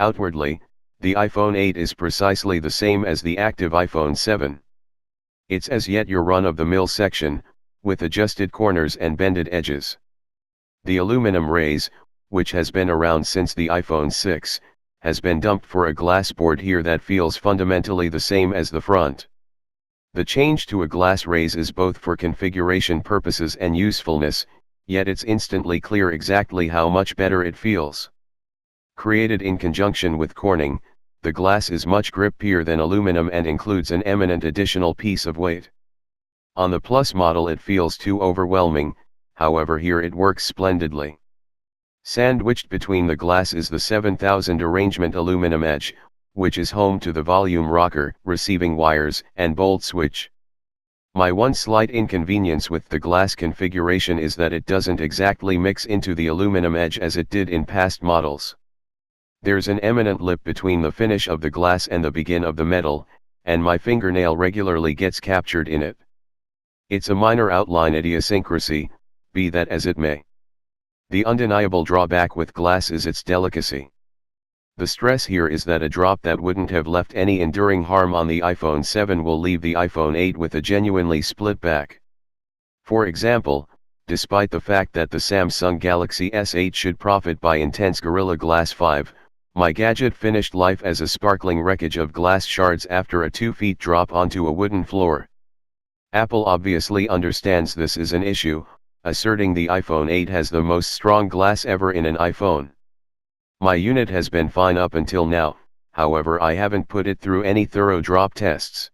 Outwardly, the iPhone 8 is precisely the same as the active iPhone 7. It's as yet your run-of-the-mill section, with adjusted corners and bended edges. The aluminum raise, which has been around since the iPhone 6, has been dumped for a glass board here that feels fundamentally the same as the front. The change to a glass raise is both for configuration purposes and usefulness, yet it's instantly clear exactly how much better it feels. Created in conjunction with Corning, the glass is much grippier than aluminum and includes an eminent additional piece of weight. On the Plus model it feels too overwhelming, however here it works splendidly. Sandwiched between the glass is the 7000 arrangement aluminum edge, which is home to the volume rocker, receiving wires, and bolt switch. My one slight inconvenience with the glass configuration is that it doesn't exactly mix into the aluminum edge as it did in past models. There's an eminent lip between the finish of the glass and the begin of the metal, and my fingernail regularly gets captured in it. It's a minor outline idiosyncrasy, be that as it may. The undeniable drawback with glass is its delicacy. The stress here is that a drop that wouldn't have left any enduring harm on the iPhone 7 will leave the iPhone 8 with a genuinely split back. For example, despite the fact that the Samsung Galaxy S8 should profit by intense Gorilla Glass 5, my gadget finished life as a sparkling wreckage of glass shards after a 2 feet drop onto a wooden floor. Apple obviously understands this is an issue, asserting the iPhone 8 has the most strong glass ever in an iPhone. My unit has been fine up until now, however I haven't put it through any thorough drop tests.